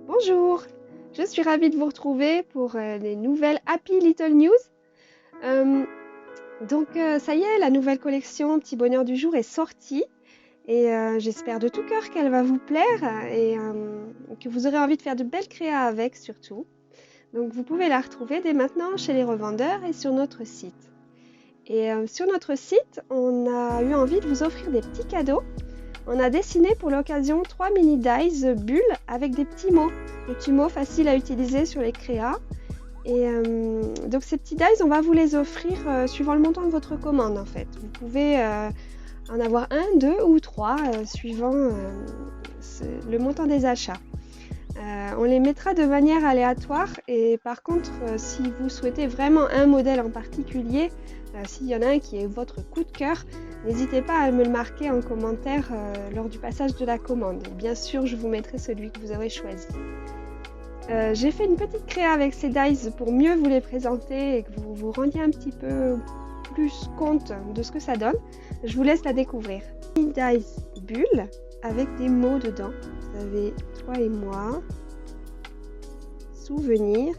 Bonjour, je suis ravie de vous retrouver pour les nouvelles Happy Little News. Euh, ça y est, la nouvelle collection Petit Bonheur du Jour est sortie et j'espère de tout cœur qu'elle va vous plaire et que vous aurez envie de faire de belles créas avec surtout. Donc vous pouvez la retrouver dès maintenant chez les revendeurs et sur notre site. Et sur notre site, on a eu envie de vous offrir des petits cadeaux. On a dessiné pour l'occasion 3 mini dies bulles avec des petits mots faciles à utiliser sur les créas. Et donc ces petits dies, on va vous les offrir suivant le montant de votre commande en fait. Vous pouvez en avoir 1, 2 ou 3 suivant le montant des achats. On les mettra de manière aléatoire et par contre, si vous souhaitez vraiment un modèle en particulier, s'il y en a un qui est votre coup de cœur, n'hésitez pas à me le marquer en commentaire lors du passage de la commande. Et bien sûr, je vous mettrai celui que vous aurez choisi. J'ai fait une petite créa avec ces dies pour mieux vous les présenter et que vous vous rendiez un petit peu plus compte de ce que ça donne. Je vous laisse la découvrir. Une dies bulle avec des mots dedans. Vous avez toi et moi, souvenir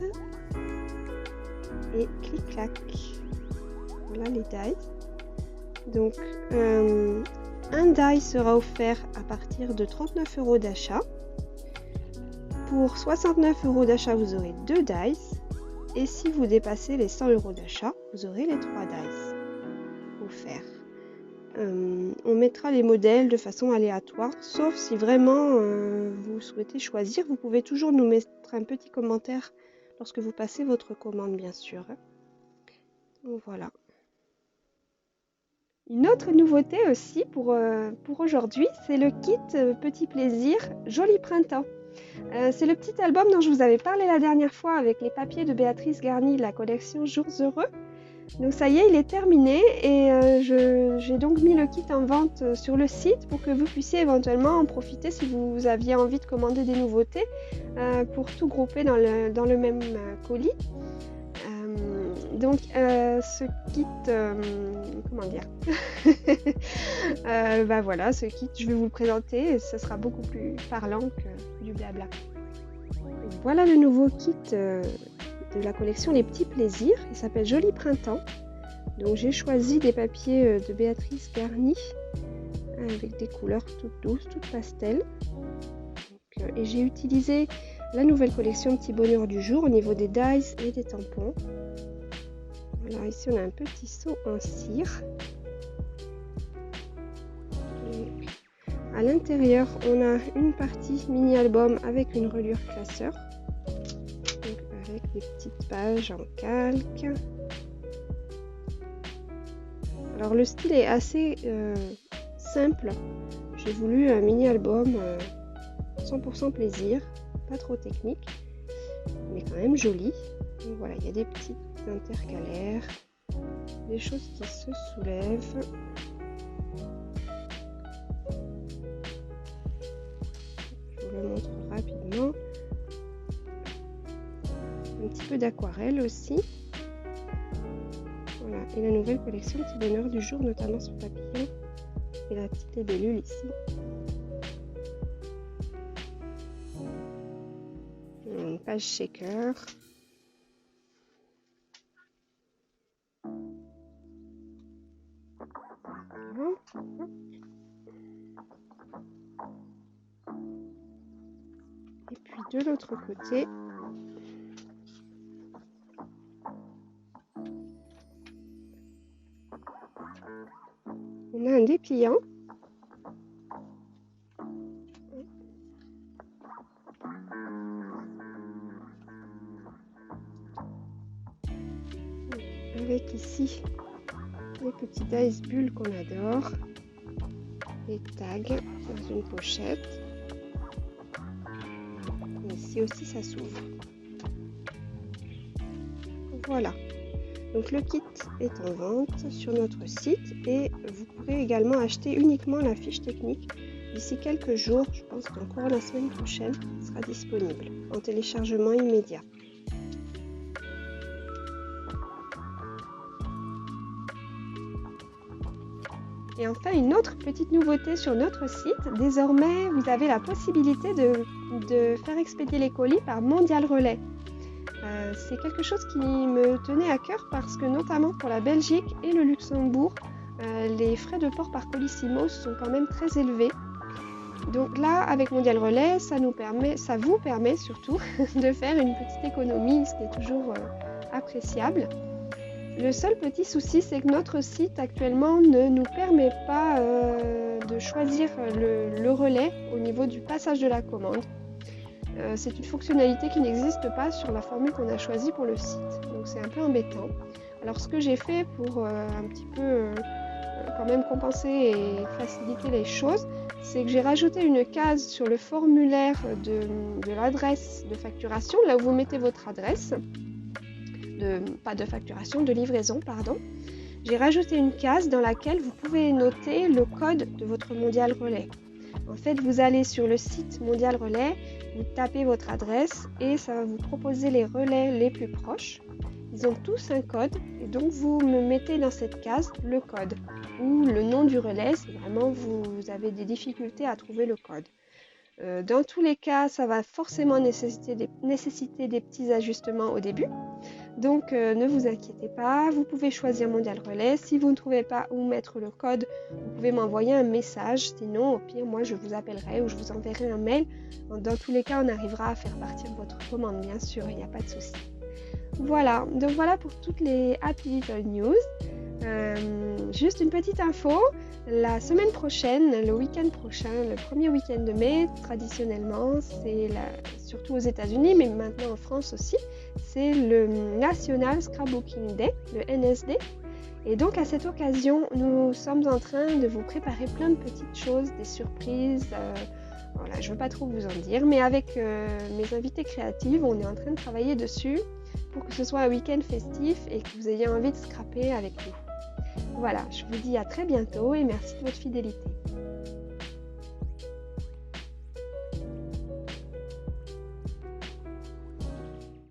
et clic-clac. Voilà les dies. Donc, un die sera offert à partir de 39 € d'achat. Pour 69 € d'achat, vous aurez 2 dies. Et si vous dépassez les 100 € d'achat, vous aurez les 3 dies offerts. On mettra les modèles de façon aléatoire, sauf si vraiment vous souhaitez choisir. Vous pouvez toujours nous mettre un petit commentaire lorsque vous passez votre commande, bien sûr. Donc, voilà. Une autre nouveauté aussi pour aujourd'hui, c'est le kit Petit Plaisir Joli Printemps. C'est le petit album dont je vous avais parlé la dernière fois avec les papiers de Béatrice Garny de la collection Jours Heureux. Donc ça y est, il est terminé et j'ai donc mis le kit en vente sur le site pour que vous puissiez éventuellement en profiter si vous aviez envie de commander des nouveautés pour tout grouper dans le même colis. Ce kit, comment dire voilà, ce kit, je vais vous le présenter et ce sera beaucoup plus parlant que du blabla. Voilà le nouveau kit de la collection Les Petits Plaisirs. Il s'appelle Joli Printemps. Donc j'ai choisi des papiers de Béatrice Garny avec des couleurs toutes douces, toutes pastel. Et j'ai utilisé la nouvelle collection Petit Bonheur du Jour au niveau des dies et des tampons. Voilà, ici on a un petit seau en cire. Et à l'intérieur, on a une partie mini-album avec une reliure classeur. Donc avec des petites pages en calque. Alors le style est assez simple. J'ai voulu un mini-album 100% plaisir, pas trop technique, mais quand même joli. Donc voilà, il y a des petites intercalaires, des choses qui se soulèvent. Je vous le montre rapidement. Un petit peu d'aquarelle aussi. Voilà, et la nouvelle collection Petit Bonheur du Jour, notamment sur papillon, et la petite libellule ici. Une page shaker. Et puis de l'autre côté, on a un dépliant. Avec ici les petits dice bulles qu'on adore, les tags dans une pochette. Et ici aussi ça s'ouvre. Voilà. Donc le kit est en vente sur notre site et vous pourrez également acheter uniquement la fiche technique. D'ici quelques jours, je pense qu'en courant la semaine prochaine, sera disponible en téléchargement immédiat. Et enfin, une autre petite nouveauté sur notre site. Désormais, vous avez la possibilité de de faire expédier les colis par Mondial Relais. C'est quelque chose qui me tenait à cœur parce que notamment pour la Belgique et le Luxembourg, les frais de port par Colissimo sont quand même très élevés. Donc là, avec Mondial Relais, ça vous permet surtout de faire une petite économie, ce qui est toujours appréciable. Le seul petit souci, c'est que notre site actuellement ne nous permet pas de choisir le relais au niveau du passage de la commande. C'est une fonctionnalité qui n'existe pas sur la formule qu'on a choisie pour le site, donc c'est un peu embêtant. Alors ce que j'ai fait pour un petit peu quand même compenser et faciliter les choses, c'est que j'ai rajouté une case sur le formulaire de l'adresse de facturation, là où vous mettez votre adresse, pas de facturation, de livraison, pardon. J'ai rajouté une case dans laquelle vous pouvez noter le code de votre Mondial Relais. En fait, vous allez sur le site Mondial Relais, vous tapez votre adresse et ça va vous proposer les relais les plus proches. Ils ont tous un code et donc vous me mettez dans cette case le code ou le nom du relais si vraiment vous avez des difficultés à trouver le code. Dans tous les cas, ça va forcément nécessiter des petits ajustements au début. Donc ne vous inquiétez pas, vous pouvez choisir Mondial Relais. Si vous ne trouvez pas où mettre le code, vous pouvez m'envoyer un message. Sinon, au pire, moi je vous appellerai ou je vous enverrai un mail. Dans tous les cas, on arrivera à faire partir votre commande, bien sûr, il n'y a pas de souci. Voilà, donc voilà pour toutes les Happy Little News. Juste une petite info, la semaine prochaine, le week-end prochain, le premier week-end de mai, traditionnellement, c'est surtout aux États-Unis, mais maintenant en France aussi, c'est le National Scrapbooking Day, le NSD. Et donc à cette occasion, nous sommes en train de vous préparer plein de petites choses, des surprises. Voilà, je ne veux pas trop vous en dire, mais avec mes invités créatives, on est en train de travailler dessus pour que ce soit un week-end festif et que vous ayez envie de scraper avec nous. Voilà, je vous dis à très bientôt et merci de votre fidélité.